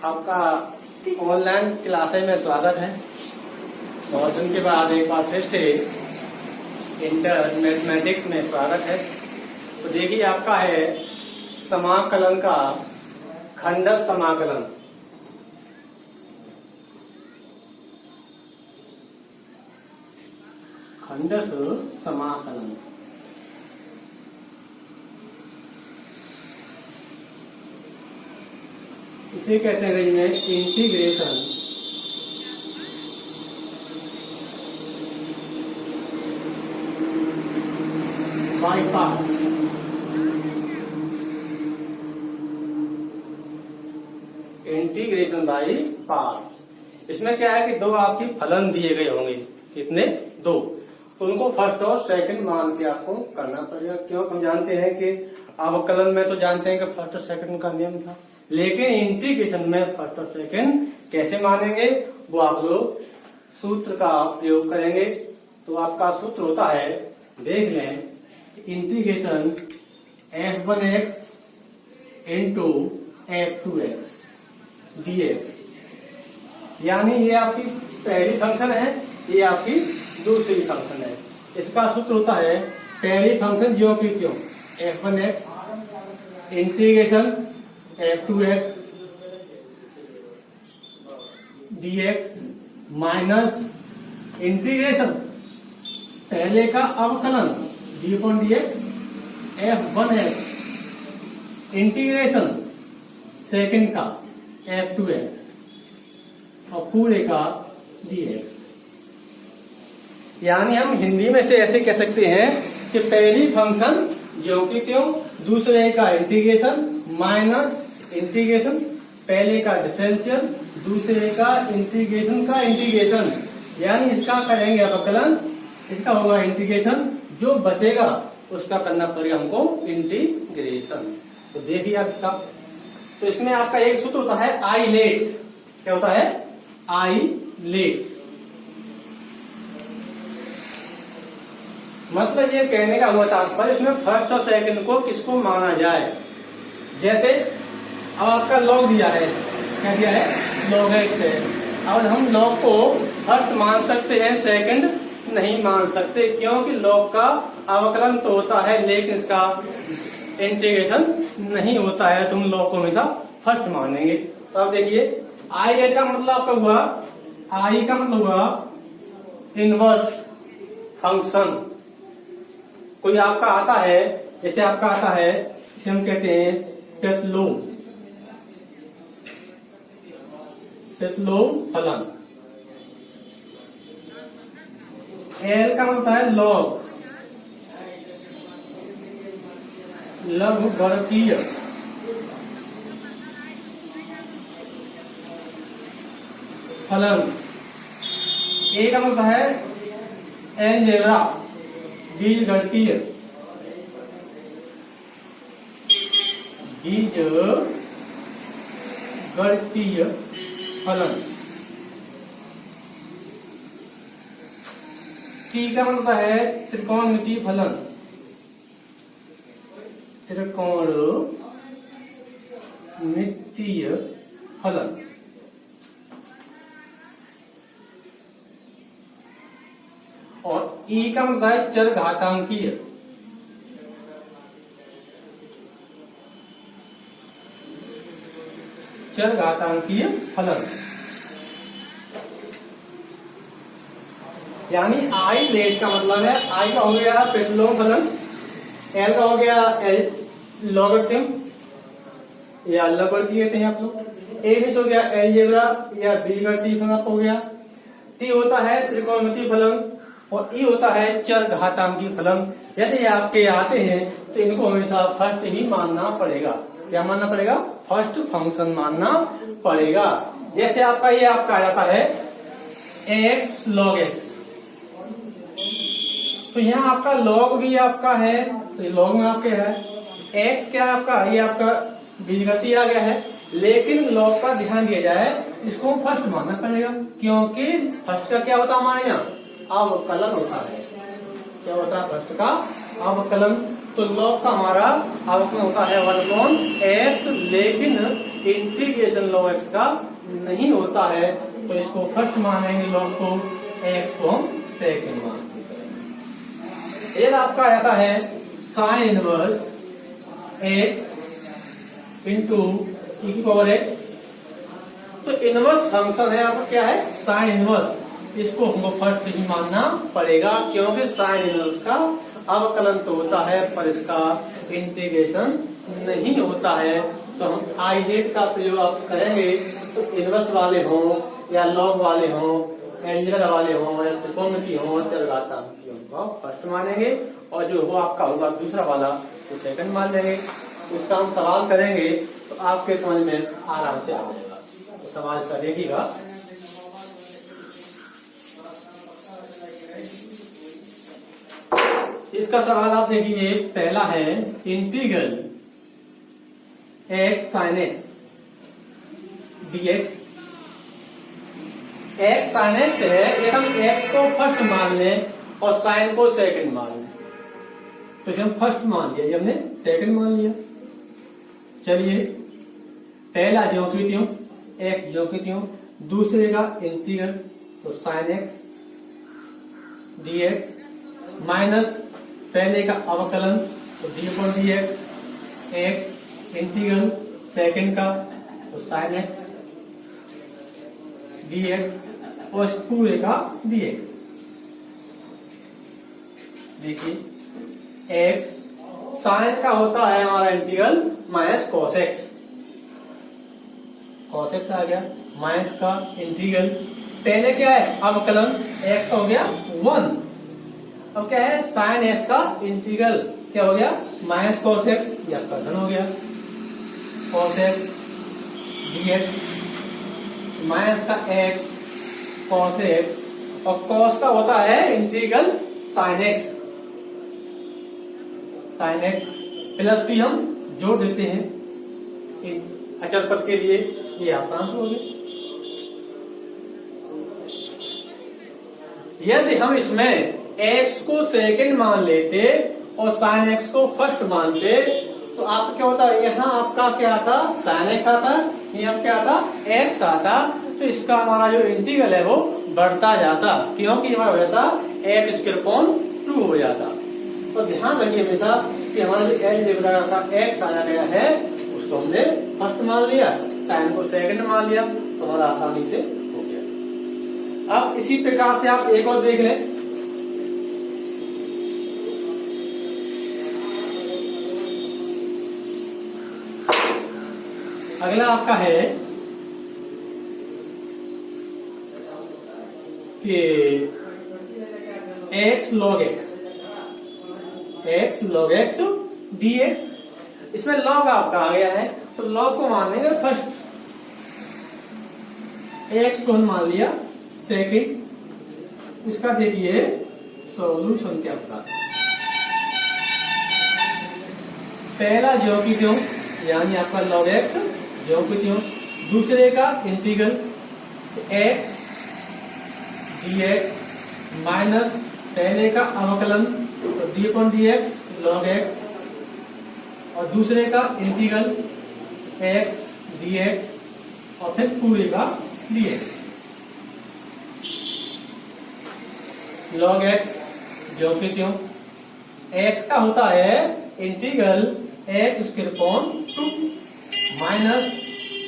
आपका online classes में स्वागत है। बहुत दिन के बाद एक बार फिर से इंटर मैथमेटिक्स में स्वागत है। तो देखिए आपका है समाकलन का खंडस समाकलन। खंडस समाकलन इसे कहते हैं अंग्रेजी में integration by part. Integration by part. इसमें क्या है कि दो आपकी फलन दिए गए होंगे। कितने? दो। उनको फर्स्ट और सेकंड मान के आपको करना पड़ेगा। क्यों? हम जानते हैं कि अवकलन में तो जानते हैं कि फर्स्ट और सेकंड का नियम था, लेकिन इंटीग्रेशन में फर्स्ट और सेकंड कैसे मानेंगे वो आप लोग सूत्र का प्रयोग करेंगे। तो आपका सूत्र होता है, देख लें, integration f1x into f2x dx। यानी ये आपकी पहली फंक्शन है, ये आपकी दूसरी फंक्शन है। इसका सूत्र होता है पहली फंक्शन ज्यों की त्यों f1x integration f2x dx minus integration पहले का अवकलन d/dx f1x इंटीग्रेशन सेकंड का f2x और पूरे का dx। यानी हम हिंदी में से ऐसे कह सकते हैं कि पहली फंक्शन ज्यों की त्यों, दूसरे का इंटीग्रेशन माइनस इंटीग्रेशन पहले का डिफरेंशियल, दूसरे का इंटीग्रेशन का इंटीग्रेशन। यानी इसका करेंगे अवकलन, इसका होगा इंटीग्रेशन, जो बचेगा उसका करना पड़ेगा हमको इंटीग्रेशन। तो देखिए आप इसका, तो इसमें आपका एक सूत्र होता है आई लेट। क्या होता है? I let. मतलब ये कहने का हुआ तात्पर्य इसमें फर्स्ट और सेकंड को किसको माना जाए। जैसे अब आपका लॉग दिया है, क्या दिया है? log x है। अब हम लॉग को फर्स्ट मान सकते हैं, सेकंड नहीं मान सकते, क्योंकि लॉग का अवकलन तो होता है लेकिन इसका इंटीग्रेशन नहीं होता है। तुम लॉग को हमेशा फर्स्ट मानेंगे। तो अब देखिए आई लेट का मतलब आपका हुआ, आई का मतलब हुआ इनवर्स फंक्शन। कोई आपका आता है, जैसे आपका आता है, इसे हम कहते हैं प्रतिलोम फलन। एल का मतलब है लॉग, लघुगणकीय फलन। ए का मतलब है एलजेब्रा, बीजगणितीय फलन। टी का मतलब है त्रिकोणमितीय फलन, त्रिकोणमितीय फलन। और ई का मतलब है चरघातांकीय, चरघातांकीय फलन। यानी आई लेट का मतलब है, आई का हो गया प्रतिलोम फलन, एल का हो गया लॉगरिथम या लघुगणकीय कहते हैं आप लोग, ए भी हो गया एलजेब्रा या बीजगणितीय फलन हो गया, टी होता है त्रिकोणमितीय फलन और ई होता है चरघातांकीय फलन। यदि आपके आते हैं तो इनको हमेशा फर्स्ट ही मानना पड़ेगा। क्या मानना पड़ेगा? फर्स्ट फंक्शन मानना पड़ेगा। जैसे आपका ये आपका आ जाता है x log x, तो यहाँ आपका log भी आपका है, तो log में आपके है x क्या आपका, ये आपका बीजगणितीय आ गया है, लेकिन log का ध्यान दिया जाए, इसको फर्स्ट मानना पड़ेगा, क्योंकि फर्स्ट का क्या होता है हमारे यहाँ? अवकलन होता है। क्या होता है फर्स्ट का? अवकलन। तो लॉग का हमारा अवकलन होता है 1/x, लेकिन इंटीग्रेशन log x का नहीं होता है, तो इसको फर्स्ट मानेंगे लॉग को, x को हम सेकंड मानेंगे। ये आपका आता है sine inverse x into e की पावर x। तो इनवर्स फंक्शन है आपका क्या है, साइन इनवर्स, इसको हमको फर्स्ट ही मानना पड़ेगा, क्योंकि साइन इनवर्स का अवकलन तो होता है पर इसका इंटीग्रेशन नहीं होता है। तो हम आइजेड का प्रयोग आप करेंगे तो इनवर्स वाले हों या लॉग वाले हों, एंगुलर वाले हों या त्रिकोणमिति हों, चरघातांकी हों, फर्स्ट मानेंगे, और जो हो आपका होगा दूसरा वाला तो सेकंड मान लेंगे। उसका हम सवाल करेंगे तो आपके समझ में आराम से आ जाएगा। तो सवाल का देखिएगा, इसका सवाल आप देखिए, पहला है integral x sin x dx। x sin x है, एक हम x को फर्स्ट मान लें और sin को सेकंड मान लें, तो इसे हम फर्स्ट मान लिया, ये हमने सेकंड मान लिया। चलिए पहला ज्यों की त्यों, x ज्यों की त्यों, दूसरे का इंटीग्रल तो sin x dx माइनस पहले का अवकलन तो d/dx, x इंटीग्रल सेकंड का तो sin x dx और इस पूरे का dx। देखिए x sin का होता है हमारा integral minus cos x, cos x आ गया, माइनस का इंटीग्रल, पहले क्या है अवकलन, x का हो गया 1, अब क्या है साइन x का इंटीग्रल, क्या हो गया माइनस cos x, या कथन हो गया cos x dx, माइनस का x cos x, और cos का होता है integral sin x, sin x plus c हम जोड़ देते हैं अचल पद के लिए, ये आपका आंसर हो गया। यदि हम इसमें x को सेकंड मान लेते और sin x को फर्स्ट मानते तो आपका क्या होता है, यहाँ आपका क्या आता sin x आता, यहाँ क्या आता x आता, तो इसका हमारा जो इंटीग्रल है वो बढ़ता जाता, क्योंकि हमारा हो जाता x²2 हो जाता। तो ध्यान रखिए हमेशा कि हमारा जो एल डिवाइड का x आया गया है उसको हमने फर्स्ट मान लिया, sin को सेकंड मान लिया, तो हमारा आसानी से हो गया। अब इसी प्रकार से आप एक और देख लें, अगला आपका है कि x log x dx, इसमें log आपका आ गया है तो log को मान लेंगे फर्स्ट, x को मान लिया सेकंड। इसका देखिए सॉल्यूशन क्या होता है, पहला ज्यों की त्यों यानी आपका log x ज्यों की त्यों, दूसरे का इंटीग्रल x dx माइनस पहले का अवकलन तो d/dx log x, और दूसरे का इंटीग्रल x dx और फिर पूरे का dx। log x ज्यों की त्यों, x का होता है इंटीग्रल x² माइनस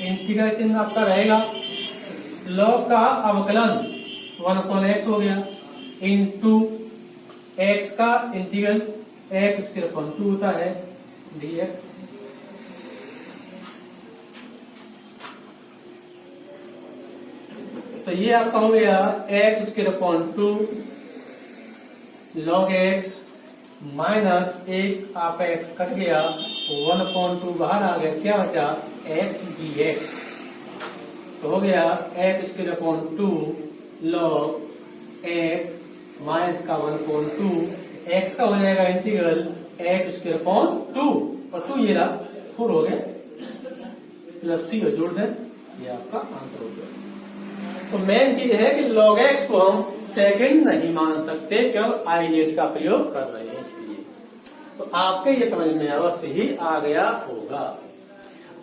इंटीग्रल चिन्ह आपका रहेगा, log का अवकलन 1/x हो गया इंटू x का इंटीग्रल x² होता है dx। तो ये आपका हो गया x² log x माइनस एक आपका x कट गया 1/2 बाहर आ गया, क्या बचा x dx, तो हो गया x² log x माइनस का 1/2, x का हो जाएगा इंटीग्रल x² और 2 ये रहा 4 हो गया प्लस c जोड़ दें, ये आपका आंसर हो गया। तो मेन चीज है कि log x को हम सेकंड नहीं मान सकते, क्योंकि आइजेड का प्रयोग कर रहे हैं इसलिए। तो आपके ये समझ में अवश्य ही आ गया होगा।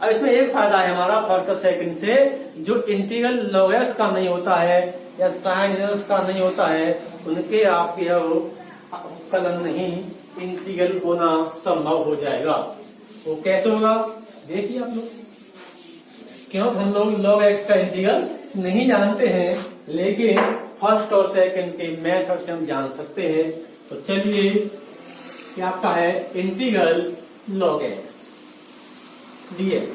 अब इसमें एक फायदा है हमारा फर्स्ट और सेकंड से, जो इंटीग्रल log x का नहीं होता है या साइन इनवर्स का नहीं होता है, उनके आपके अवकलन नहीं इंटीग्रल होना संभव हो जाएगा। वो कैसे होगा देखिए आप लोग। क्यों हम लोग log x का इंटीग्रल नहीं जानते हैं, लेकिन फर्स्ट और सेकंड के मेथड से हम जान सकते हैं। तो चलिए क्या आपका है इंटीग्रल log x dx।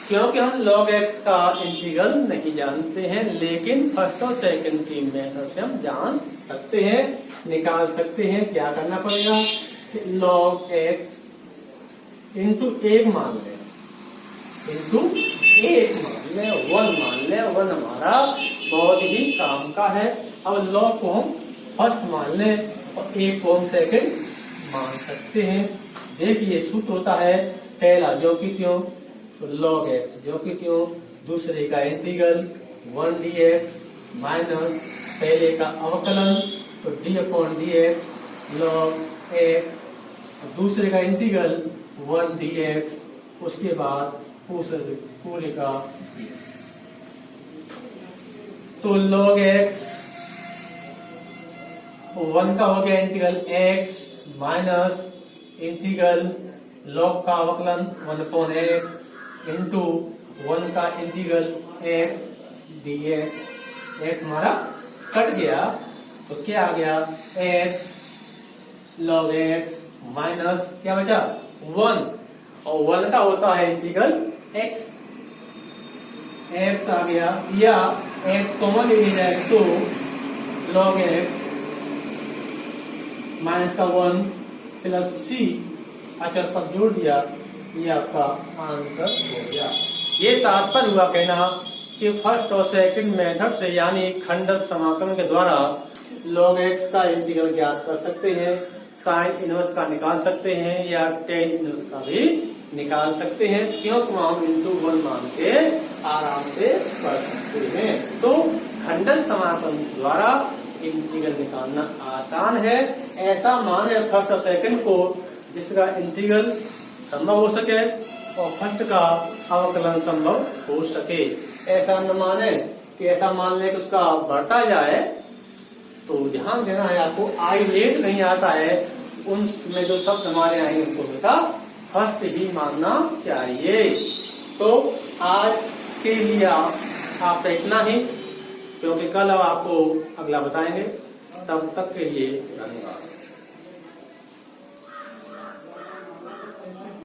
क्योंकि हम log x का इंटीग्रल नहीं जानते हैं, लेकिन फर्स्ट और सेकंड की मेथड से हम जान सकते हैं, निकाल सकते हैं। क्या करना पड़ेगा, log x इंटू एक मान लें, इंटू एक मान लें, 1 मान लें। 1 हमारा बहुत ही काम का है। अब log को हम फर्स्ट मान लें और एक को हम सेकंड मान सकते हैं। देखिए सूत्र होता है पहला जो कि क्यों, तो log x जो कि क्यों, दूसरे का इंटीग्रल 1 dx माइनस पहले का अवकलन तो d upon dx log x, दूसरे का इंटीग्रल 1 dx, उसके बाद पूरे का तो log x 1 का हो गया integral x minus integral log का अवकलन 1 अपॉन x इंटू 1 का इंटीग्रल x dx। x हमारा कट गया तो क्या आ गया x log x माइनस क्या बचा 1, और 1 का होता है इंटीग्रल x, x आ गया, या x कॉमन ले लिया जाए तो log x माइनस का 1 प्लस c अचर पर जोड़ दिया, ये आपका आंसर हो गया। ये तात्पर्य हुआ कहना कि फर्स्ट और सेकंड मेथड से यानी खंडक समाकलन के द्वारा log x का इंटीग्रल ज्ञात कर सकते हैं, साइन इनवर्स का निकाल सकते हैं, या टेन इनवर्स का भी निकाल सकते हैं। क्योंकि हम इंटू 1 मान के आराम से कर सकते हैं। तो खंडक समाकलन द्वारा इंटीग्रल निकालना आसान है। ऐसा मान है फर्स्ट और सेकंड को जिसका इंटीग्रल संभव हो सके और फर्स्ट का अवकलन संभव हो सके। ऐसा न माने कि ऐसा मान ले कि उसका बढ़ता जाए, तो ध्यान देना है आपको, आई लेट नहीं आता है, उनमें जो शब्द हमारे आएंगे उनको हमेशा फर्स्ट ही मानना चाहिए। तो आज के लिए आपका इतना ही, क्योंकि कल अब आपको अगला बताएंगे। तब तक के लिए धन्यवाद।